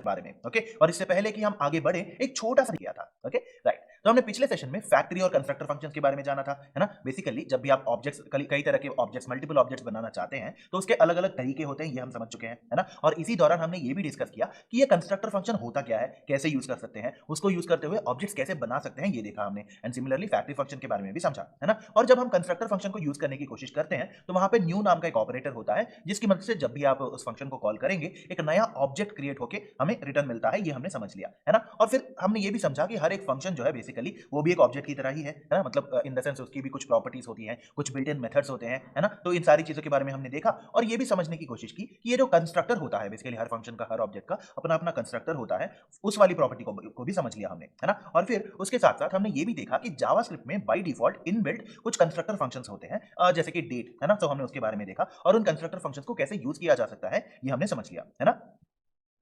बारे में। ओके, और इससे पहले कि हम आगे बढ़े एक छोटा सा किया था। Okay, right. तो हमने पिछले सेशन में फैक्ट्री और कंस्ट्रक्टर फंक्शंस के बारे में जाना था, है ना। बेसिकली जब भी आप ऑब्जेक्ट्स कई तरह के ऑब्जेक्ट्स मल्टीपल ऑब्जेक्ट्स बनाना चाहते हैं तो उसके अलग अलग तरीके होते हैं, ये हम समझ चुके हैं, है ना। और इसी दौरान हमने ये भी डिस्कस किया कि ये कंस्ट्रक्टर फंक्शन होता क्या है, कैसे यूज कर सकते हैं, उसको यूज करते हुए ऑब्जेक्ट्स कैसे बना सकते हैं, ये देखा हमने। एंड सिमिलरली फैक्ट्री फंक्शन के बारे में भी समझा, है ना। और जब हम कंस्ट्रक्टर फंक्शन को यूज करने की कोशिश करते हैं तो वहां पे न्यू नाम का एक ऑपरेटर होता है जिसकी मदद से जब भी आप उस फंक्शन को कॉल करेंगे एक नया ऑब्जेक्ट क्रिएट होकर हमें रिटर्न मिलता है, ये हमने समझ लिया, है ना। और फिर हमने ये भी समझा कि हर एक फंक्शन जो है बेसिकली वो भी एक ऑब्जेक्ट की तरह ही है ना। मतलब इन द सेंस उसकी भी कुछ प्रॉपर्टीज होती हैं, कुछ बिल्ट इन मेथड्स होते हैं, है ना। तो इन सारी चीजों के बारे में हमने देखा और ये भी समझने की कोशिश की कि ये जो कंस्ट्रक्टर होता है बेसिकली हर फंक्शन का, हर ऑब्जेक्ट का अपना अपना कंस्ट्रक्टर होता है, उस वाली प्रॉपर्टी को भी समझ लिया हमने, है ना। और फिर उसके साथ साथ हमने ये भी देखा कि जावास्क्रिप्ट में बाय डिफॉल्ट इनबिल्ट कुछ कंस्ट्रक्टर फंक्शंस होते हैं, जैसे कि डेट, है ना। तो हमने उसके बारे में देखा और उन कंस्ट्रक्टर फंक्शंस को कैसे यूज किया जा सकता है ये हमने समझ लिया, है ना।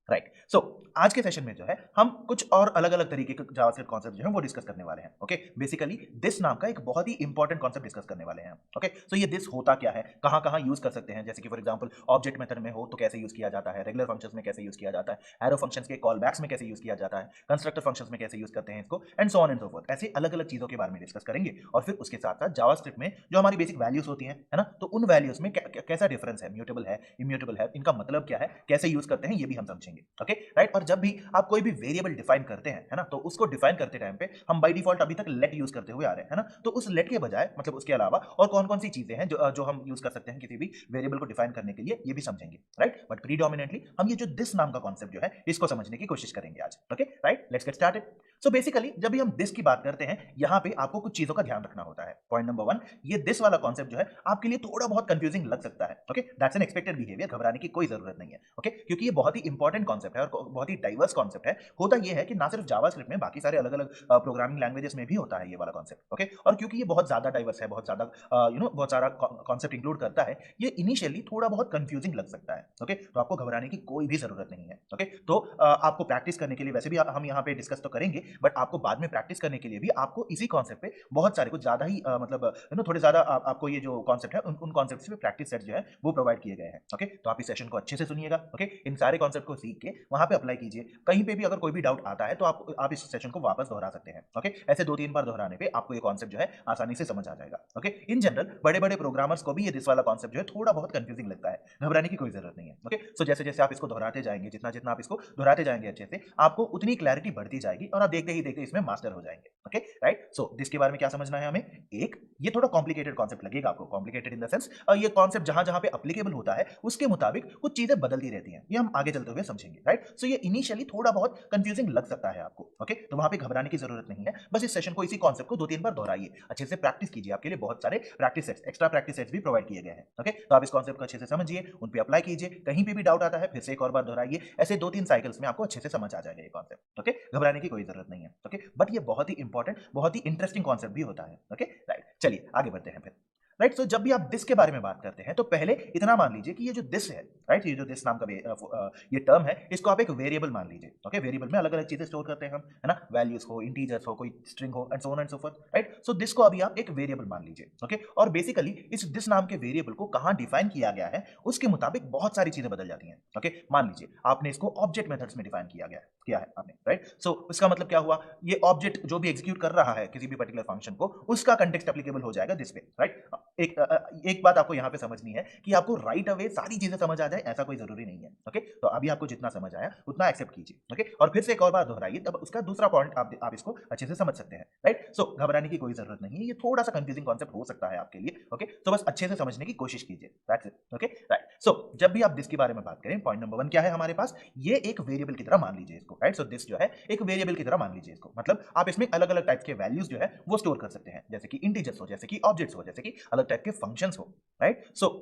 राइट। सो आज के सेशन में जो है हम कुछ और अलग अलग तरीके के जावास्क्रिप्ट कॉन्सेप्ट जो है वो डिस्कस करने वाले हैं। ओके, बेसिकली दिस नाम का एक बहुत ही इंपॉर्टेंट कॉन्सेप्ट डिस्कस करने वाले हैं। ओके, सो ये दिस होता क्या है, कहां कहां यूज कर सकते हैं, जैसे कि फॉर एग्जांपल ऑब्जेक्ट मेथड में हो तो कैसे यूज किया जाता है, रेगुलर फंक्शंस में कैसे यूज किया जाता है, एरो फंक्शंस के कॉल बैक्स में कैसे यूज किया जाता है, कंस्ट्रक्टर फंक्शंस में कैसे यूज करते हैं इसको, and so on and so fourth. ऐसे अलग अलग चीजों के बारे में डिस्कस करेंगे और फिर उसके साथ साथ जावास्क्रिप्ट में जो हमारी बेसिक वैल्यूज होती हैं, है ना, तो उन वैल्यूज में कैसा डिफरेंस है, म्यूटेबल है, इम्यूटेबल है, इनका मतलब क्या है, कैसे यूज करते हैं, ये भी हम समझेंगे। Okay, right. और जब भी आप कोई भी वेरिएबल डिफाइन करते हैं, है ना, तो उसको डिफाइन करते टाइम पे हम बाय डिफॉल्ट अभी तक लेट यूज करते हुए आ रहे हैं, है ना। तो उस लेट के बजाय मतलब उसके अलावा और कौन कौन सी चीजें हैं जो हम यूज कर सकते हैं किसी भी वेरिएबल को डिफाइन करने के लिए, ये भी समझेंगे, राइट। बट प्रीडोमिनेटली हम ये जो दिस नाम का कॉन्सेप्ट जो है इसको समझने की कोशिश करेंगे आज। Okay, right, let's get started. So basically जब भी हम दिस की बात करते हैं यहां पे आपको कुछ चीजों का ध्यान रखना होता है। पॉइंट नंबर 1, ये दिस वाला कॉन्सेप्ट जो है आपके लिए थोड़ा बहुत कंफ्यूजिंग लग सकता है। Okay, that's an expected behaviour, घबराने की कोई जरूरत नहीं है। ओके, क्योंकि ये बहुत ही इंपॉर्टेंट कॉन्सेप्ट है और बहुत ही डाइवर्स कॉन्सेप्ट है। होता ये है कि ना सिर्फ जावास्क्रिप्ट में, बाकी सारे अलग अलग प्रोग्रामिंग लैंग्वेजेस में भी होता है ये वाला कॉन्सेप्ट। ओके, और क्योंकि ये बहुत ज्यादा डाइवर्स है, बहुत ज्यादा बहुत सारा कॉन्सेप्ट इंक्लूड करता है, ये इनिशियली थोड़ा बहुत कंफ्यूजिंग लग सकता है। ओके, तो आपको घबराने की कोई भी जरूरत नहीं है। ओके, तो आपको प्रैक्टिस करने के लिए वैसे भी हम यहाँ पे डिस्कस तो करेंगे, बट आपको बाद में प्रैक्टिस करने के लिए भी आपको इसी कॉन्सेप्ट पे बहुत सारे कुछ ज्यादा ही मतलब थोड़े ज्यादा आपको ये जो कॉन्सेप्ट है उन कॉन्सेप्ट पे प्रैक्टिस सेट जो है वो प्रोवाइड किए गए हैं। ओके, तो आप इस सेशन को अच्छे से सुनिएगा। ओके, इन सारे कॉन्सेप्ट को सीख के वहां पे अप्लाई कीजिए। कहीं पे भी अगर कोई भी डाउट आता है तो आप इस सेशन को वापस दोहरा सकते हैं। ओके, ऐसे 2-3 बार दोहराने पे आपको ये कॉन्सेप्ट जो है आसानी से समझ आ जाएगा। ओके, इन जनरल बड़े बड़े प्रोग्रामर्स को भी ये दिस वाला कॉन्सेप्ट जो है थोड़ा बहुत कंफ्यूजिंग लगता है, घबराने की कोई जरूरत नहीं है। ओके, सो जैसे जैसे आप इसको दोहराते जाएंगे, जितना जितना आप इसको दोहराते जाएंगे अच्छे से, आपको उतनी क्लैरिटी बढ़ती जाएगी और आप देखते ही देखते इसमें मास्टर हो जाएंगे। Okay, right. सो दिस के बारे में क्या समझना है हमें, एक ये थोड़ा कॉम्प्लिकेटेड कॉन्सेप्ट लगेगा आपको, कॉम्प्लिकेटेड इन द सेंस ये कॉन्सेप्ट जहां जहां पे एप्लीकेबल होता है उसके मुताबिक कुछ चीजें बदलती रहती हैं, ये हम आगे चलते हुए समझेंगे, राइट। सो ये इनिशियली थोड़ा बहुत कंफ्यूजिंग लग सकता है आपको। ओके, तो वहां पे घबराने की जरूरत नहीं है, बस इस सेशन को, इसी कॉन्सेप्ट को 2-3 बार दोहराइए, अच्छे से प्रैक्टिस कीजिए। आपके लिए बहुत सारे practice sets, extra practice sets भी प्रोवाइड किए गए हैं। ओके, तो आप इस कॉन्सेप्ट को अच्छे से समझिए, उन पे अप्लाई कीजिए, कहीं पे भी डाउट आता है फिर से एक और बार दोहराइए, ऐसे 2-3 साइकिल्स में आपको अच्छे से समझ आ जाएगा ये कॉन्सेप्ट। ओके, घबराने की कोई जरूरत नहीं है। ओके, बट ये बहुत ही इंपॉर्टेंट, बहुत ही इंटरेस्टिंग कॉन्सेप्ट भी होता है। ओके, राइट, चलिए आगे बढ़ते हैं फिर। राइट, सो जब भी आप दिस के बारे में बात करते हैं तो पहले इतना मान लीजिए कि ये जो दिस है, राइट, ये जो दिस नाम का ये टर्म है, इसको आप एक वेरिएबल मान लीजिए। ओके, वेरिएबल में अलग अलग चीजें स्टोर करते हैं हम, है ना, वैल्यूज हो, इंटीजर्स हो, कोई स्ट्रिंग हो, and so on and so fourth. Right, so this को अभी आप एक वेरिएबल मान लीजिए। ओके, और बेसिकली इस दिस नाम के वेरिएबल को कहां डिफाइन किया गया है उसके मुताबिक बहुत सारी चीजें बदल जाती हैं। ओके, मान लीजिए आपने इसको ऑब्जेक्ट मेथड्स में डिफाइन किया है आपने, राइट। सो इसका मतलब क्या हुआ, ये ऑब्जेक्ट जो भी एग्जीक्यूट कर रहा है किसी भी पर्टिकुलर फंक्शन को, उसका कंटेक्स्ट एप्लीकेबल हो जाएगा दिस पे, राइट। एक बात आपको यहाँ पे समझनी है कि आपको राइट अवे सारी चीजें समझ आ जाए ऐसा कोई जरूरी नहीं है। ओके, तो अभी आपको जितना समझ आया उतना एक्सेप्ट कीजिए। ओके, और फिर से एक और बार दोहराइए, तब उसका दूसरा पॉइंट आप इसको अच्छे से समझ सकते हैं, राइट। सो घबराने की कोई जरूरत नहीं है, ये थोड़ा सा कंफ्यूजिंग कॉन्सेप्ट हो सकता है आपके लिए। ओके, तो बस अच्छे से समझने की कोशिश कीजिए, that's it. Okay, right. So जब भी आप दिस के बारे में बात करें, पॉइंट नंबर 1 क्या है हमारे पास, ये एक वेरिएबल की तरह मान लीजिए इसको, राइट। सो दिस जो है एक वेरिएबल की तरह मान लीजिए इसको, मतलब आप इसमें अलग अलग टाइप के वैल्यूज जो है वो स्टोर कर सकते हैं, जैसे कि इंटीजर्स हो, जैसे कि ऑब्जेक्ट्स हो, जैसे कि अलग टाइप के फंक्शंस हो, राइट। सो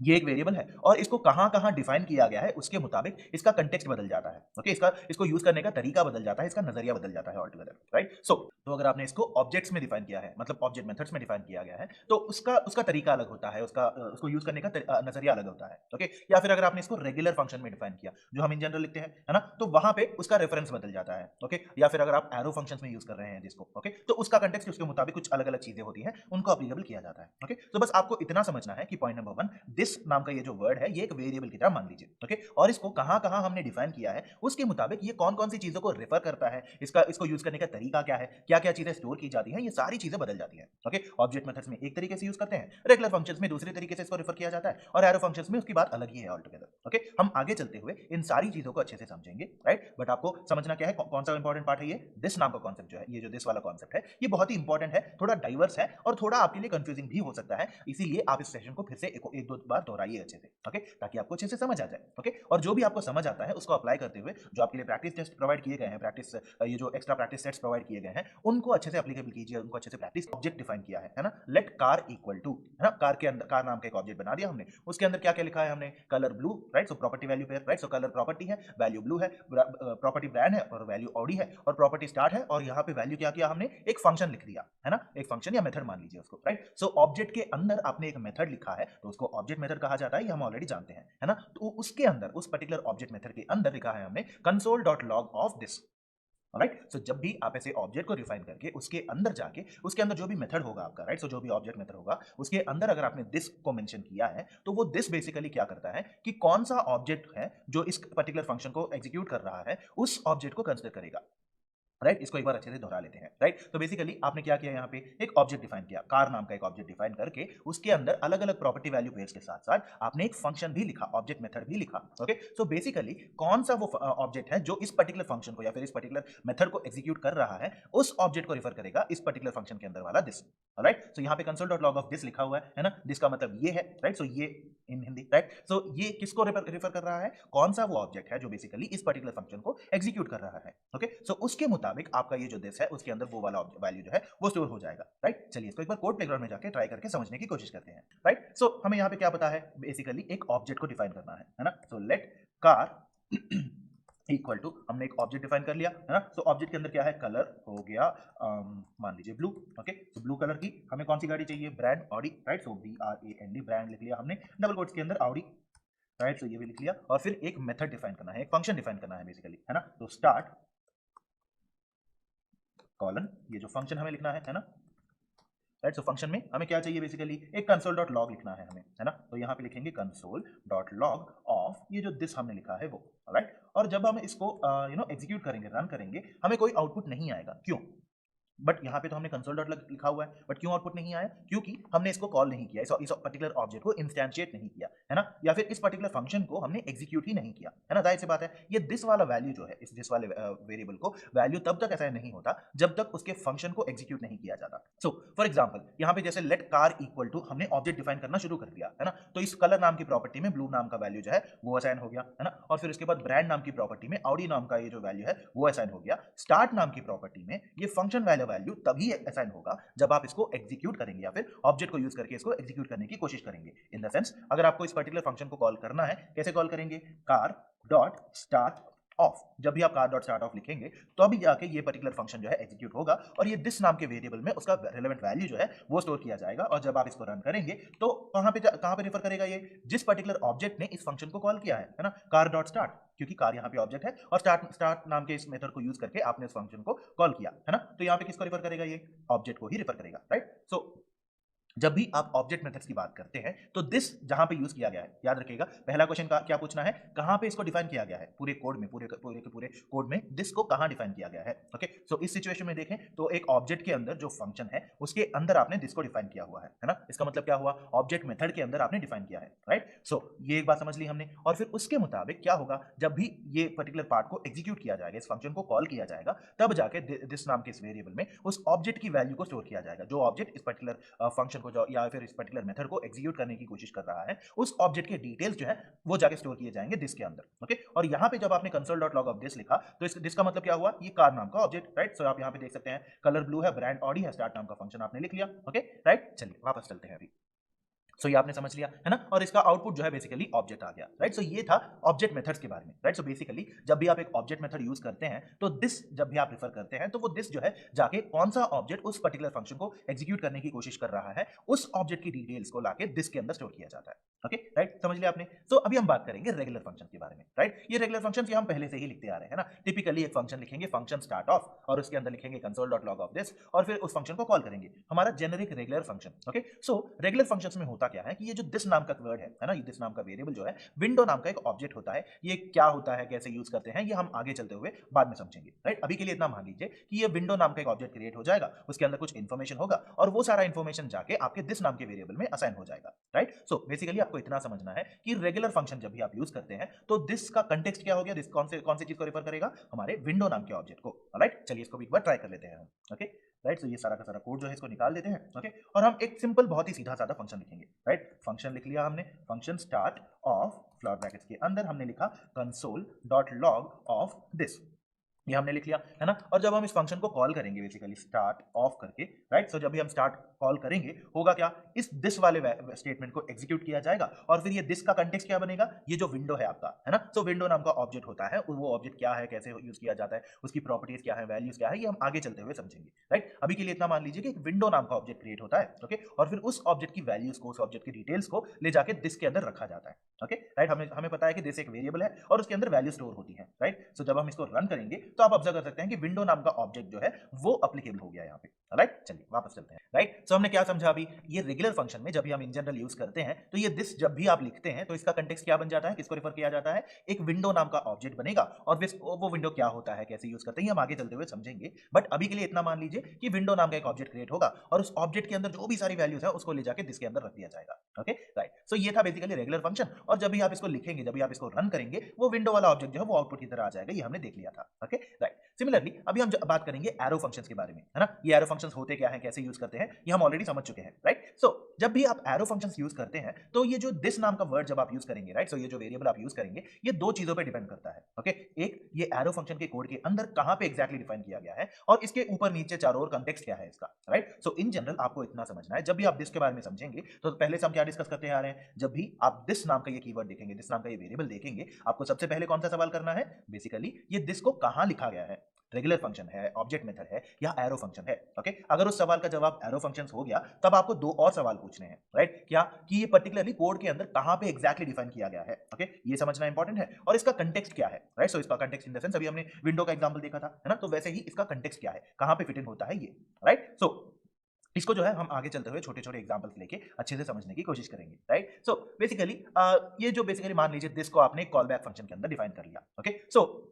ये एक वेरिएबल है और इसको कहां कहां डिफाइन किया गया है उसके मुताबिक इसका कंटेक्स्ट बदल जाता है। ओके, इसको यूज करने का तरीका बदल जाता है, इसका नजरिया बदल जाता है ऑल टुगेदर, राइट। सो तो अगर आपने इसको ऑब्जेक्ट्स में डिफाइन किया है, मतलब ऑब्जेक्ट मेथड्स में डिफाइन किया गया है, तो उसका उसका तरीका अलग होता है, उसको यूज करने का नजरिया अलग होता है। ओके, या फिर अगर आपने इसको रेगुलर फंक्शन में डिफाइन किया जो हम इन जनरल लिखते हैं, है ना, तो वहां पे उसका रेफरेंस बदल जाता है। ओके, या फिर अगर आप एरो फंक्शंस में यूज कर रहे हैं जिसको, ओके, तो उसका कंटेक्स्ट उसके मुताबिक कुछ अलग अलग चीजें होती हैं, उनको अप्लीकेबल किया जाता है। ओके, तो बस आपको इतना समझना है कि पॉइंट नंबर 1, दिस नाम का ये जो वर्ड है ये एक वेरिएबल की तरह मान लीजिए, ओके। और इसको कहां कहां हमने डिफाइन किया है उसके मुताबिक ये कौन कौन सी चीजों को रेफर करता है, इसको यूज करने का तरीका क्या है, क्या क्या चीजें स्टोर की जाती हैं, ये सारी चीजें बदल जाती हैं, ओके। ऑब्जेक्ट मेथड्स में एक तरीके से यूज करते हैं, रेगुलर फंक्शंस में दूसरे तरीके से इसको रेफर किया जाता है, और एरो फंक्शंस में उसकी बात अलग ही है ऑल टुगेदर, ओके। हम आगे चलते हुए इन सारी चीजों को अच्छे से समझेंगे, राइट। बट आपको समझना क्या है, कौन सा इंपॉर्टेंट पार्ट है, ये दिस नाम का कॉन्सेप्ट जो है, ये जो दिस वाला कॉन्सेप्ट है ये बहुत ही इंपॉर्टेंट है, थोड़ा डाइवर्स है और थोड़ा आपके लिए कंफ्यूजिंग भी हो सकता है, इसीलिए आप इस सेशन को फिर से एक दो बार दोहराइए अच्छे से, ओके, ताकि आपको अच्छे से समझ आ जाए, ओके। और जो भी आपको समझ आता है उसको अप्लाई करते हुए जो आपके लिए प्रैक्टिस टेस्ट प्रोवाइड किए गए हैं, प्रैक्टिस ये जो एक्स्ट्रा प्रैक्टिस सेट्स प्रोवाइड किए गए हैं उनको अच्छे से एप्लीकेबल कीजिए, उनको अच्छे से प्रैक्टिस। ऑब्जेक्ट डिफाइन किया है ना, लेट कार इक्वल टू, है ना, कार के अंदर कार नाम का एक ऑब्जेक्ट बना दिया हमने, उसके अंदर क्या क्या लिखा है हमने, colour blue, right. So property value pair, right. So colour property है, वैल्यू ब्लू है, प्रॉपर्टी ब्रांड है और वैल्यू ऑडी है, और प्रॉपर्टी स्टार्ट है, और यहाँ पे वैल्यू क्या किया हमने, एक फंक्शन लिख दिया है ना, एक फंक्शन या मेथड मान लीजिए उसको, राइट। सो ऑब्जेक्ट के अंदर आपने एक मेथड लिखा है तो उसको ऑब्जेक्ट मेथड कहा जाता है, ये हम ऑलरेडी जानते हैं, है ना। तो उसके अंदर उस पर्टिकुलर ऑब्जेक्ट मेथड के अंदर लिखा है हमने console.log of this, right. So जब भी आप ऐसे ऑब्जेक्ट को डिफाइन करके उसके अंदर जाके उसके अंदर जो भी मेथड होगा आपका, राइट। सो जो भी ऑब्जेक्ट मेथड होगा उसके अंदर अगर आपने दिस को मेंशन किया है तो वो दिस बेसिकली क्या करता है कि कौन सा ऑब्जेक्ट है जो इस पर्टिकुलर फंक्शन को एग्जीक्यूट कर रहा है उस ऑब्जेक्ट को कंसीडर करेगा, राइट। इसको एक बार अच्छे से दोहरा लेते हैं, राइट। तो बेसिकली आपने क्या किया, यहाँ पे एक ऑब्जेक्ट डिफाइन किया, कार नाम का एक ऑब्जेक्ट डिफाइन करके उसके अंदर अलग अलग प्रॉपर्टी वैल्यू पेयर्स के साथ साथ आपने एक फंक्शन भी लिखा, ऑब्जेक्ट मेथड भी लिखा, ओके। सो बेसिकली कौन सा वो ऑब्जेक्ट है जो इस पर्टिकुलर फंक्शन को या फिर इस पर्टिकुलर मेथड को एग्जीक्यूट कर रहा है उस ऑब्जेक्ट को रिफर करेगा इस पर्टिकुलर फंक्शन के अंदर वाला दिस, राइट। सो यहाँ पे console.log ऑफ दिस लिखा हुआ है ना, दिस का मतलब ये है, राइट। सो ये इन हिंदी, राइट। सो ये किसको रिफर कर रहा है, कौन सा वो ऑब्जेक्ट है जो बेसिकली इस पर्टिकुलर फंक्शन को एग्जीक्यूट कर रहा है, ओके। सो उसके मुताबिक आपका ये जो दिस है उसके अंदर वो वाला वैल्यू जो है वो स्टोर हो जाएगा, राइट। चलिए इसको एक बार कोड प्लेग्राउंड में जाके ट्राई करके समझने की कोशिश करते हैं, राइट। सो हमें यहाँ पे क्या पता है, बेसिकली एक ऑब्जेक्ट को डिफाइन करना है ना। So let car equal to, हमने एक ऑब्जेक्ट डिफाइन कर लिया है ना। सो ऑब्जेक्ट के अंदर क्या है, कलर हो गया मान लीजिए ब्लू, ओके। तो ब्लू कलर की हमें कौन सी गाड़ी चाहिए, ब्रांड ऑडी, राइट। सो BRAND ब्रांड लिख लिया हमने, डबल कोट्स के अंदर ऑडी, राइट। सो ये भी लिख लिया, और फिर एक मेथड डिफाइन करना है, एक फंक्शन डिफाइन करना है बेसिकली, है ना। तो स्टार्ट कॉलन, ये जो फंक्शन हमें लिखना है ना, राइट। सो फंक्शन में हमें क्या चाहिए, बेसिकली एक console.log लिखना है हमें, है ना। तो यहाँ पे लिखेंगे console.log ऑफ ये जो दिस हमने लिखा है वो, राइट। और जब हम इसको एग्जीक्यूट करेंगे, रन करेंगे, हमें कोई आउटपुट नहीं आएगा, क्यों, बट यहाँ पे तो हमने console.log लिखा हुआ है, बट क्यों आउटपुट नहीं आया, क्योंकि हमने इसको कॉल नहीं किया, इस पर्टिकुलर ऑब्जेक्ट को इंस्टेंशिएट नहीं किया, है ना, या फिर इस पर्टिकुलर फंक्शन को हमने एग्जीक्यूट ही नहीं किया, है ना। जाहिर सी बात है ये दिस वाला वैल्यू जो है, इस दिस वाले वेरिएबल को वैल्यू तब तक असाइन नहीं होता जब तक उसके फंक्शन को एग्जीक्यूट नहीं किया जाता। सो फॉर एग्जाम्पल यहाँ पे जैसे लेट कार इक्वल टू, हमने ऑब्जेक्ट डिफाइन करना शुरू कर दिया, है ना। तो इस कलर नाम की प्रॉपर्टी में ब्लू नाम का वैल्यू जो है वो असाइन हो गया, है ना। और फिर उसके बाद ब्रांड नाम की प्रॉपर्टी में ऑडी नाम का ये जो वैल्यू है वो असाइन हो गया। स्टार्ट नाम की प्रॉपर्टी में ये फंक्शन वाला वैल्यू तभी असाइन होगा जब आप इसको एग्जीक्यूट करेंगे या फिर ऑब्जेक्ट को यूज करके इसको एग्जीक्यूट करने की कोशिश करेंगे। इन द सेंस अगर आपको इस पर्टिकुलर फंक्शन को कॉल करना है, कैसे कॉल करेंगे, कार डॉट स्टार्ट ऑफ, जब भी आप कार डॉट स्टार्ट ऑफ लिखेंगे तो अभी जाके ये पर्टिकुलर फंक्शन जो है एग्जीक्यूट होगा और ये दिस नाम के वेरिएबल में उसका रेलेवेंट वैल्यू जो है वो स्टोर किया जाएगा। और जब आप इसको रन करेंगे तो कहां पे रेफर करेगा, ये जिस पर्टिकुलर ऑब्जेक्ट ने इस फंक्शन को कॉल किया है ना, कार डॉट स्टार्ट, क्योंकि कार यहाँ पे ऑब्जेक्ट है और स्टार्ट नाम के इस मेथड को यूज करके आपने इस फंक्शन को कॉल किया, है ना। तो यहाँ पे किसको रेफर करेगा, ये ऑब्जेक्ट को ही रेफर करेगा, राइट। सो जब भी आप ऑब्जेक्ट मेथड्स की बात करते हैं तो दिस जहां पे यूज किया गया है, याद रखिएगा पहला क्वेश्चन का क्या पूछना है, कहां पे इसको डिफाइन किया गया है, पूरे कोड में, पूरे कोड में दिस को कहां डिफाइन किया गया है, ओके। सो इस सिचुएशन में देखें तो एक ऑब्जेक्ट के अंदर जो फंक्शन है उसके अंदर आपने दिस को डिफाइन किया हुआ है ना। इसका मतलब क्या हुआ, ऑब्जेक्ट मेथड के अंदर आपने डिफाइन किया है, राइट। सो ये एक बात समझ ली हमने। और फिर उसके मुताबिक क्या होगा, जब भी ये पर्टिकुलर पार्ट को एग्जीक्यूट किया जाएगा, इस फंक्शन को कॉल किया जाएगा, तब जाके दिस नाम के इस वेरिएबल में उस ऑब्जेक्ट की वैल्यू को स्टोर किया जाएगा, जो ऑब्जेक्ट इस पर्टिकुलर फंक्शन को जो या फिर पर्टिकुलर मेथड को एग्जीक्यूट करने की कोशिश कर रहा है, उस ऑब्जेक्ट के डिटेल्स जो है वो जाके स्टोर किए जाएंगे दिस के अंदर, ओके। और यहां पे जब आपने console.log ऑफ दिस लिखा तो इस दिस का मतलब क्या हुआ, ये कार नाम का ऑब्जेक्ट, राइट। सो आप यहां पे देख सकते हैं कलर ब्लू है, ब्रांड ऑडी है, स्टार्ट नाम का फंक्शन आपने लिख लिया, ओके, राइट। चलिए वापस चलते हैं अभी। सो ये आपने समझ लिया है ना, और इसका आउटपुट जो है बेसिकली ऑब्जेक्ट आ गया, राइट। सो ये था ऑब्जेक्ट मेथड्स के बारे में, राइट। सो बेसिकली जब भी आप एक ऑब्जेक्ट मेथड यूज करते हैं तो दिस जब भी आप रिफर करते हैं तो वो दिस जो है जाके कौन सा ऑब्जेक्ट उस पर्टिकुलर फंक्शन को एग्जीक्यूट करने की कोशिश कर रहा है उस ऑब्जेक्ट की डिटेल्स को लाके दिस के अंदर स्टोर किया जाता है, ओके राइट, समझ लिया आपने। तो अभी हम बात करेंगे रेगुलर फंक्शन के बारे में, राइट। ये रेगुलर फंक्शन हम पहले से ही लिखते आ रहे हैं, है ना। टिपिकली एक फंक्शन लिखेंगे, फंक्शन स्टार्ट ऑफ, और उसके अंदर लिखेंगे console dot log of this, और फिर उस फंक्शन को कॉल करेंगे, हमारा generic regular function. Okay, so regular functions में होता क्या है कि ये जो दिस नाम का वर्ड है ना, ये दिस नाम का वेरिएबल जो है विंडो नाम का एक ऑब्जेक्ट होता है। ये क्या होता है, कैसे यूज करते हैं, ये हम आगे चलते हुए बाद में समझेंगे, राइट। अभी के लिए इतना मान लीजिए कि ये विंडो नाम का एक ऑब्जेक्ट क्रिएट हो जाएगा, उसके अंदर कुछ इन्फॉर्मेशन होगा, और वो सारा इन्फॉर्मेशन जाके आपके दिस नाम के वेरिएबल में असाइन हो जाएगा, राइट। सो बेसिकली आपको इतना समझना है कि रेगुलर फंक्शन जब भी आप यूज करते हैं तो दिस का कंटेक्स्ट क्या हो गया, दिस कौन सी चीज को रेफर करेगा, हमारे विंडो नाम के ऑब्जेक्ट को, राइट। चलिए इसको भी एक बार ट्राई कर लेते हैं हम। ओके राइट, तो ये सारा का सारा कोड जो है इसको निकाल देते हैं। ओके, और हम एक सिंपल बहुत ही सीधा साधा फंक्शन लिखेंगे, राइट। फंक्शन लिख लिया हमने, function start of floor brackets के अंदर हमने लिखा console dot log of this, ये हमने लिख लिया, है ना। और जब हम इस फंक्शन को कॉल करेंगे बेसिकली स्टार्ट ऑफ करके, राइट, सो जब भी हम स्टार्ट कॉल करेंगे होगा क्या, इस दिस वाले स्टेटमेंट को एग्जीक्यूट किया जाएगा, और फिर ये दिस का कंटेक्स्ट क्या बनेगा, ये जो विंडो है आपका, है ना। सो विंडो नाम का ऑब्जेक्ट होता है, वो ऑब्जेक्ट क्या है, कैसे यूज किया जाता है, उसकी प्रॉपर्टीज क्या है, वैल्यूज क्या है, ये हम आगे चलते हुए समझेंगे, राइट। अभी के लिए इतना मान लीजिए कि एक विंडो नाम का ऑब्जेक्ट क्रिएट होता है, ओके, और फिर उस ऑब्जेक्ट की वैल्यूज को, उस ऑब्जेक्ट की डिटेल्स को ले जाके दिस के अंदर रखा जाता है, ओके राइट। हमें हमें पता है कि दिस एक वेरिएबल है और उसके अंदर वैल्यू स्टोर होती है, राइट। सो जब हम इसको रन करेंगे तो आप ऑब्जर्व कर सकते हैं कि विंडो नाम का ऑब्जेक्ट जो है वो अप्लीकेबल हो गया यहाँ पे, राइट। चलिए वापस चलते हैं, राइट। सो हमने क्या समझा अभी, ये रेगुलर फंक्शन में जब भी हम इन जनरल यूज करते हैं तो ये दिस जब भी आप लिखते हैं तो इसका कंटेक्स्ट क्या बन जाता है, किसको रेफर किया जाता है, एक विंडो नाम का ऑब्जेक्ट बनेगा, और वो विंडो क्या होता है, कैसे यूज करते हैं, हम आगे चलते हुए समझेंगे। बट अभी के लिए इतना मान लीजिए कि विंडो नाम का एक ऑब्जेक्ट क्रिएट होगा और उस ऑब्जेक्ट के अंदर जो भी सारी वैल्यूज है उसको ले जाके दिस के अंदर रख दिया जाएगा, ओके राइट। सो ये था बेसिकली रेगुलर फंक्शन, और जब भी आप इसको लिखेंगे, जब भी आप इसको रन करेंगे, वो विंडो वाला ऑब्जेक्ट जो है वो आउटपुट की तरह आ जाएगा, ये हमने देख लिया था, ओके राइट। सिमिलरली अभी हम बात करेंगे एरो फंक्शंस के बारे में, है ना। ये एरो फंक्शंस होते क्या हैं, कैसे यूज करते हैं, ये हम ऑलरेडी समझ चुके हैं, राइट। सो जब भी आप एरो फंक्शंस यूज करते हैं तो ये जो दिस नाम का वर्ड जब आप यूज करेंगे, राइट, सो ये जो वेरिएबल आप यूज करेंगे ये दो चीजों पे डिपेंड करता है, ओके। एक, ये एरो फंक्शन के कोड के अंदर कहां पे एग्जैक्टली डिफाइन किया गया है, और इसके ऊपर नीचे चारों ओर कंटेक्स्ट क्या है इसका, राइट। सो इन जनरल आपको इतना समझना है, जब भी आप दिस के बारे में समझेंगे तो पहले से हम क्या डिस्कस करते आ रहे हैं, जब भी आप दिस नाम का ये कीवर्ड देखेंगे, दिस नाम का ये वेरिएबल देखेंगे, आपको सबसे पहले कौन सा सवाल करना है, बेसिकली ये दिस को कहां लिखा गया है, रेगुलर फंक्शन है, ऑब्जेक्ट मेथड है, या एरो फंक्शन है, ओके। अगर उस सवाल का जवाब एरो फंक्शंस हो गया तब आपको दो और सवाल पूछने हैं, राइट। क्या कि ये पर्टिकुलरली कोड के अंदर कहां पे एग्जैक्टली डिफाइन किया गया है, ओके, ये समझना इंपॉर्टेंट है, और इसका कंटेक्स्ट क्या है, राइट। सो इसका कंटेक्स्ट इन द सेंस अभी हमने विंडो का एग्जांपल देखा था, है ना, तो वैसे ही इसका कंटेक्स्ट क्या है, कहां पे फिट इन होता है ये, राइट। सो इसको जो है हम आगे चलते हुए छोटे छोटे एग्जांपल्स लेके अच्छे से समझने की कोशिश करेंगे, राइट। सो बेसिकली ये जो बेसिकली मान लीजिए दिस को आपने कॉल बैक फंक्शन के अंदर डिफाइन कर लिया, ओके। सो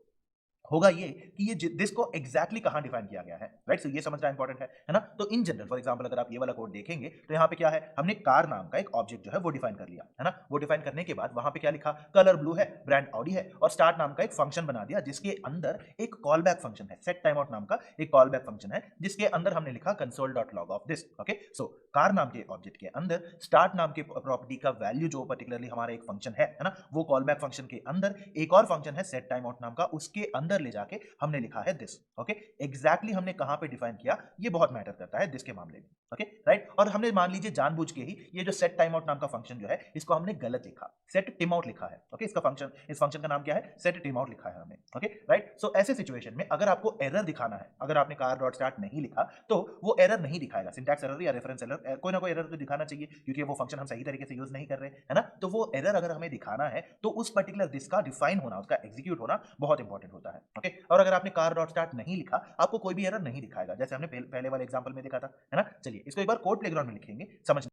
होगा ये कि ये दिस को एग्जैक्टली कहां डिफाइन किया गया है, राइट। सो ये समझना इंपॉर्टेंट है ना। तो इन जनरल फॉर एग्जांपल अगर आप ये वाला कोड देखेंगे तो यहाँ पे क्या है, हमने कार नाम का एक ऑब्जेक्ट जो है वो डिफाइन कर लिया, है ना। वो डिफाइन करने के बाद वहां पे क्या लिखा, कलर ब्लू है, ब्रांड ऑडी है, और स्टार्ट नाम का एक फंक्शन बना दिया जिसके अंदर एक कॉल बैक फंक्शन है, सेट टाइम आउट नाम का एक कॉल बैक फंक्शन है, जिसके अंदर हमने लिखा console dot log of this, okay. So car नाम के ऑब्जेक्ट के अंदर स्टार्ट नाम के प्रॉपर्टी का वैल्यू जो पर्टिकुलरली हमारा एक फंक्शन है ना, वो कॉल बैक फंक्शन के अंदर एक और फंक्शन है सेट टाइम आउट नाम का, उसके अंदर ले जाके हमने लिखा है दिस, ओके। एग्जैक्टली हमने कहां पे डिफाइन किया ये बहुत मैटर करता है दिस के मामले में, ओके राइट। और हमने मान लीजिए जानबूझ के ही ये जो सेट टाइम आउट नाम का फंक्शन जो है इसको हमने गलत लिखा, सेट टिम आउट लिखा है, ओके। इसका फंक्शन, इस फंक्शन का नाम क्या है, सेट टिम आउट लिखा है हमने, ओके राइट। सो ऐसे सिचुएशन में अगर आपको एरर दिखाना है, अगर आपने कार डॉट स्टार्ट नहीं लिखा तो वो एरर नहीं दिखाएगा, सिंटैक्स एरर या रेफरेंस एरर, कोई ना कोई एरर तो दिखाना चाहिए क्योंकि वो फंक्शन हम सही तरीके से यूज नहीं कर रहे, है ना। तो वो एरर अगर हमें दिखाना है तो उस पर्टिकुलर दिस का डिफाइन होना, उसका एग्जीक्यूट होना बहुत इंपॉर्टेंट होता है, ओके। और अगर आपने कार डॉट स्टार्ट नहीं लिखा आपको कोई भी एरर नहीं दिखाएगा, जैसे हमने पहले वाले एग्जांपल में देखा था, है ना। चलिए इसको एक बार कोड प्लेग्राउंड में लिखेंगे, समझ,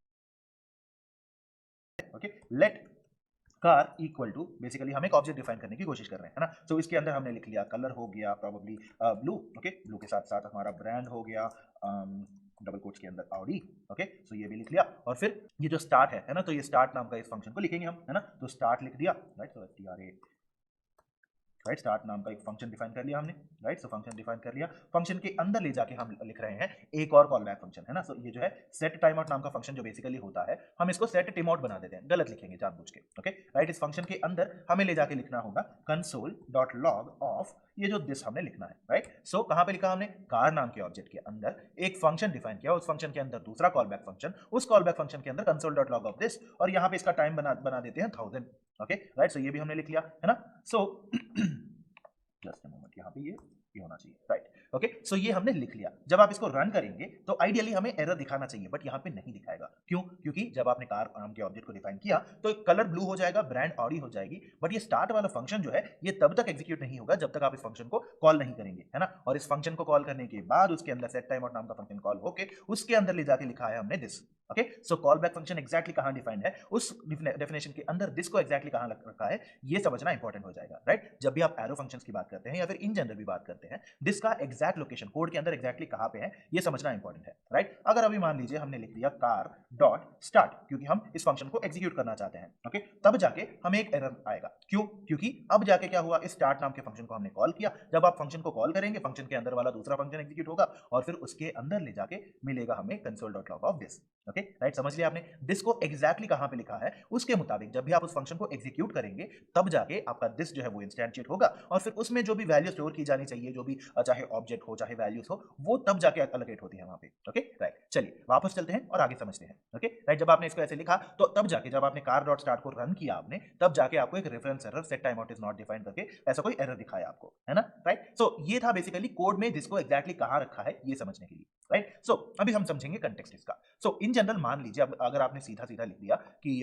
okay. Let car equal to, basically हम एक ऑब्जेक्ट डिफाइन करने की कोशिश कर रहे हैं, है ना। तो इसके अंदर हमने लिख लिया कलर हो गया प्रोबेबली ब्लू, ओके। ब्लू के साथ साथ हमारा ब्रांड हो गया डबल कोट्स के अंदर ऑडी, ओके। सो ये भी लिख लिया, और फिर ये जो स्टार्ट है ना, तो ये स्टार्ट नाम का इस फंक्शन को लिखेंगे हम, है ना। तो स्टार्ट लिख दिया, राइट। सो STRA, राइट, स्टार्ट नाम का एक फंक्शन डिफाइन कर लिया हमने, राइट। सो फंक्शन डिफाइन कर लिया, फंक्शन के अंदर ले जाके हम लिख रहे हैं एक और कॉल बैक फंक्शन, है ना। सो ये जो है सेट टाइम आउट नाम का फंक्शन जो बेसिकली होता है, हम इसको सेट टिम आउट बना देते हैं, गलत लिखेंगे जानबूझ के, ओके राइट। इस फंक्शन के अंदर हमें ले जाके लिखना होगा कंसोल डॉट लॉग ऑफ ये जो दिस हमने लिखना है, राइट। सो कहां पे लिखा हमने, कार नाम के ऑब्जेक्ट के अंदर एक फंक्शन डिफाइन किया, उस फंक्शन के अंदर दूसरा कॉल बैक फंक्शन, उस कॉल बैक फंक्शन के अंदर console dot log of this, और यहां पे इसका टाइम बना देते हैं 1000, ओके राइट। सो ये भी हमने लिख लिया, है ना। सो जस्ट अ मोमेंट, यहाँ पे ये ये होना चाहिए, राइट। ओके, सो ये हमने लिख लिया। जब आप इसको रन करेंगे तो आइडियली हमें एरर दिखाना चाहिए, बट यहाँ पे नहीं दिखाएगा। क्यों? क्योंकि जब आपने कार नाम के ऑब्जेक्ट को डिफाइन किया तो कलर ब्लू हो जाएगा, ब्रांड ऑडी हो जाएगी, बट ये स्टार्ट वाला फंक्शन जो है ये तब तक एग्जीक्यूट नहीं होगा जब तक आप इस फंक्शन को कॉल नहीं करेंगे, है ना। और इस फंक्शन को कॉल करने के बाद उसके अंदर सेट टाइम आउट नाम का फंक्शन कॉल होके उसके अंदर ले जाके लिखा है हमने this. Okay, so call back function exactly कहां डिफाइंड है, उस डेफिनेशन के अंदर दिस को एग्जैक्टली कहां रखा है, ये समझना इंपॉर्टेंट हो जाएगा, राइट। जब भी आप एरो फंक्शंस की बात करते हैं या फिर इन जनरल भी बात करते हैं, दिस का एग्जैक्ट लोकेशन कोड के अंदर एग्जैक्टली कहां पे है ये समझना इंपॉर्टेंट है, राइट। अगर अभी मान लीजिए हमने लिख दिया कार डॉट स्टार्ट, क्योंकि हम इस फंक्शन को एग्जीक्यूट करना चाहते हैं, ओके, तब जाके हमें एक एरर आएगा। क्यों? क्योंकि अब जाके क्या हुआ, इस स्टार्ट नाम के फंक्शन को हमने कॉल किया। जब आप फंक्शन को कॉल करेंगे फंक्शन के अंदर वाला दूसरा फंक्शन एग्जीक्यूट होगा और फिर उसके अंदर ले जाके मिलेगा हमें console.log of this. Okay, right, समझ लिया आपने। दिस को एग्जैक्टली कहां पे लिखा है उसके मुताबिक जब भी आप उस फंक्शन को एग्जीक्यूट करेंगे तब जाके आपका दिस जो है वो इंस्टेंशिएट होगा और फिर उसमें जो भी वैल्यू स्टोर की जानी चाहिए, जो भी चाहे ऑब्जेक्ट हो चाहे वैल्यूज हो, वो तब जाके एलोकेट होती है वहां पे। ओके, राइट, चलिए वापस चलते हैं और आगे समझते हैं। ओके, राइट, जब आपने इसको ऐसे लिखा तो तब जाके जब आपने कार डॉट स्टार्ट को रन किया आपने, तब जाके आपको एक reference error set time out is not defined करके ऐसा कोई एरर दिखाया आपको, है ना, राइट। सो ये था बेसिकली कोड में जिसको एग्जैक्टली कहां रखा है ये समझने के लिए, राइट। सो अभी हम समझेंगे कंटेक्स्ट इसका। सो इन जनरल मान लीजिए अब अगर आपने सीधा सीधा लिख दिया कि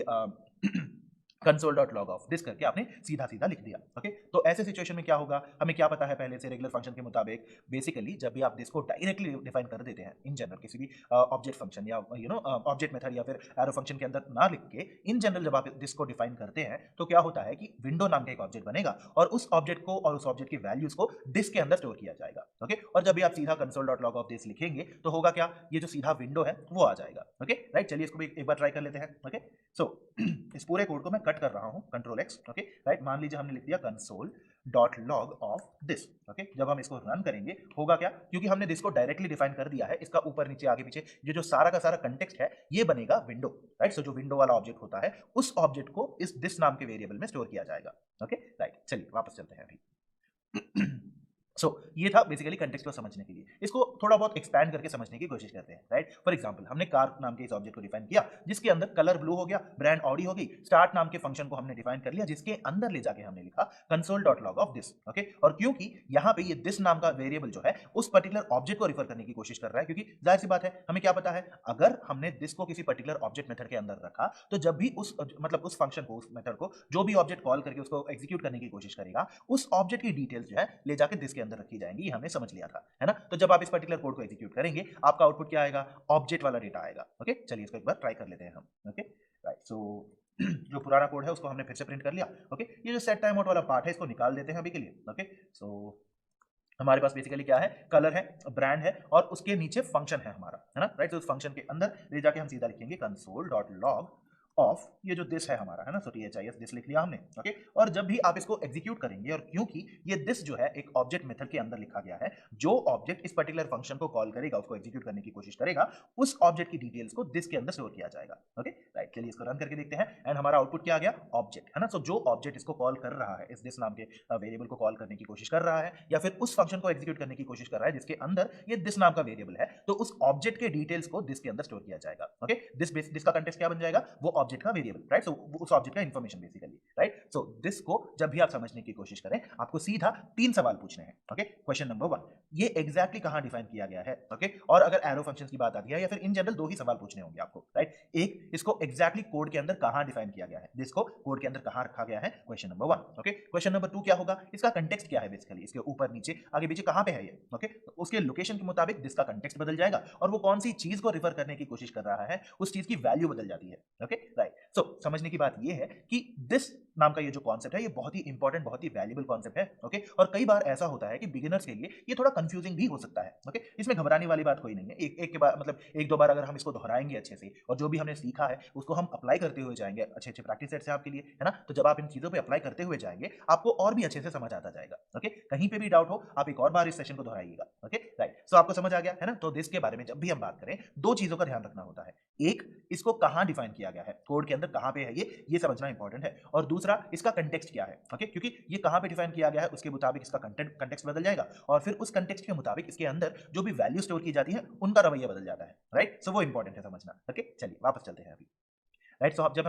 console.log ऑफ दिस करके आपने सीधा सीधा लिख दिया। ओके, तो ऐसे सिचुएशन में क्या होगा, हमें क्या पता है पहले से रेगुलर फंक्शन के मुताबिक, बेसिकली जब भी आप दिस को डायरेक्टली डिफाइन कर देते हैं इन जनरल किसी भी ऑब्जेक्ट फंक्शन या ऑब्जेक्ट मेथड या फिर एरो फंक्शन के अंदर ना लिख के इन जनरल जब आप दिस को डिफाइन करते हैं तो क्या होता है कि विंडो नाम का एक ऑब्जेक्ट बनेगा और उस ऑब्जेक्ट को और उस ऑब्जेक्ट की वैल्यूज को दिस के अंदर स्टोर किया जाएगा। ओके, और जब भी आप सीधा console.log ऑफ दिस लिखेंगे तो होगा क्या, ये जो सीधा विंडो है वो आ जाएगा। ओके, राइट, चलिए इसको भी एक बार ट्राई कर लेते हैं। ओके, सो इस पूरे कोड को मैं कट कर रहा हूं कंट्रोल एक्स। ओके, राइट, मान लीजिए हमने लिख दिया console.log ऑफ दिस। ओके, जब हम इसको रन करेंगे होगा क्या, क्योंकि हमने दिस को डायरेक्टली डिफाइन कर दिया है, इसका ऊपर नीचे आगे पीछे ये जो सारा का सारा कंटेक्स्ट है ये बनेगा विंडो, राइट। सो जो विंडो वाला ऑब्जेक्ट होता है उस ऑब्जेक्ट को इस दिस नाम के वेरिएबल में स्टोर किया जाएगा। ओके, राइट, चलिए वापस चलते हैं अभी। सो ये था बेसिकली कंटेक्स्ट को समझने के लिए। इसको थोड़ा बहुत एक्सपैंड करके समझने की कोशिश करते हैं, राइट। फॉर एग्जांपल हमने कार नाम के इस ऑब्जेक्ट को डिफाइन किया जिसके अंदर कलर ब्लू हो गया, ब्रांड ऑडी हो गई, स्टार्ट नाम के फंक्शन को हमने डिफाइन कर लिया जिसके अंदर ले जाके हमने लिखा console.log ऑफ दिस। ओके, और क्योंकि यहाँ पे ये दिस नाम का वेरिएबल जो है उस पर्टिकुलर ऑब्जेक्ट को रिफर करने की कोशिश कर रहा है, क्योंकि जाहिर सी बात है हमें क्या पता है, अगर हमने दिस को किसी पर्टिकुलर ऑब्जेक्ट मेथड के अंदर रखा तो जब भी उस मतलब उस फंक्शन को, उस मेथड को जो भी ऑब्जेक्ट कॉल करके उसको एग्जीक्यूट करने की कोशिश करेगा उस ऑब्जेक्ट की डिटेल्स जो है ले जाके दिस के अंदर रखी जाएंगी, हमने समझ लिया था, है ना। तो जब आप इस पर्टिकुलर कोड को एग्जीक्यूट करेंगे आपका आउटपुट क्या आएगा, ऑब्जेक्ट वाला डेटा आएगा। ओके, चलिए इसको एक बार ट्राई कर लेते हैं हम। ओके, राइट, सो जो पुराना कोड है उसको हमने फिर से प्रिंट कर लिया। ओके, ये जो सेट टाइम आउट वाला पार्ट है इसको निकाल देते हैं अभी के लिए। ओके, सो हमारे पास बेसिकली क्या है, कलर है, ब्रांड है और उसके नीचे फंक्शन है हमारा, है ना, राइट। तो उस फंक्शन के अंदर ले जाके हम सीधा लिखेंगे console.log ऑफ ये जो दिस है हमारा, है ना, सो THIS दिस लिख लिया हमने। ओके, और जब भी आप इसको एग्जीक्यूट करेंगे, और क्योंकि ये दिस जो है एक ऑब्जेक्ट मेथड के अंदर लिखा गया है, जो ऑब्जेक्ट इस पर्टिकुलर फंक्शन को कॉल करेगा उसको एग्जीक्यूट करने की कोशिश करेगा उस ऑब्जेक्ट की डिटेल्स को दिस के अंदर स्टोर किया जाएगा। ओके, राइट, चलिए इसको रन करके देखते हैं एंड हमारा आउटपुट क्या आ गया, ऑब्जेक्ट, है ना। सो जो ऑब्जेक्ट इसको कॉल कर रहा है, इस दिस नाम के वेरिएबल को कॉल करने की कोशिश कर रहा है या फिर उस फंक्शन को एग्जीक्यूट करने की कोशिश कर रहा है जिसके अंदर ये दिस नाम का वेरिएबल है, तो उस ऑब्जेक्ट के डिटेल्स को दिस के अंदर स्टोर किया जाएगा। ओके, दिस का कंटेक्स्ट क्या बन जाएगा, वो ऑब्जेक्ट का वेरिएबल, राइट। सो उस ऑब्जेक्ट का information basically, right. So this को जब भी आप समझने की कोशिश करें आपको सीधा 3 सवाल पूछने हैं। ओके, क्वेश्चन नंबर 1, ये एग्जैक्टली कहां डिफाइन किया गया है। ओके, और अगर एरो फंक्शंस की बात आती है या फिर इन जनरल 2 ही सवाल पूछने होंगे आपको, राइट। एक, इसको एग्जैक्टली कोड के अंदर कहां डिफाइन किया गया है, दिस को कोड के अंदर कहां रखा गया है, question number 1। Okay, question number 2 क्या होगा, इसका कंटेक्स्ट क्या है, बेसिकली इसके ऊपर नीचे आगे पीछे कहां पे है ये। ओके, तो उसके लोकेशन के मुताबिक दिस का कंटेक्स्ट बदल जाएगा और वो कौन सी चीज को रिफर करने की कोशिश कर रहा है उस चीज की वैल्यू बदल जाती है। Okay, right. सो समझने की बात ये है कि दिस नाम का ये जो कॉन्सेप्ट है ये बहुत ही इंपॉर्टेंट, बहुत ही वैल्यूएबल कॉन्सेप्ट है। ओके, और कई बार ऐसा होता है कि बिगिनर्स के लिए ये थोड़ा कंफ्यूजिंग भी हो सकता है। ओके, इसमें घबराने वाली बात कोई नहीं है। एक के बाद मतलब एक दो बार अगर हम इसको दोहराएंगे अच्छे से और जो भी हमने सीखा है उसको हम अप्लाई करते हुए जाएंगे, अच्छे अच्छे प्रैक्टिस सेट्स हैं आपके लिए, है ना। तो जब आप इन चीजों पे अप्लाई करते हुए जाएंगे आपको और भी अच्छे से समझ आता जाएगा। ओके, कहीं पे भी डाउट हो आप एक और बार इस सेशन को दोहराइएगा। Okay, right. सो आपको समझ आ गया है ना। तो दिस के बारे में जब भी हम बात करें 2 चीजों का ध्यान रखना होता है। एक, इसको कहां डिफाइन किया गया है, कोड के अंदर कहां पे है ये समझना इंपॉर्टेंट है। और दूसरा, इसका कंटेक्स्ट क्या है। ओके, क्योंकि ये कहां पे डिफाइन किया गया है उसके मुताबिक इसका कंटेक्स्ट बदल जाएगा और फिर उस कंटेक्स्ट के मुताबिक इसके अंदर जो भी वैल्यू स्टोर की जाती है उनका रवैया बदल जाता है, राइट। सो वो इंपॉर्टेंट है समझना। ओके, चलिए वापस चलते हैं अभी, राइट। सो आप जब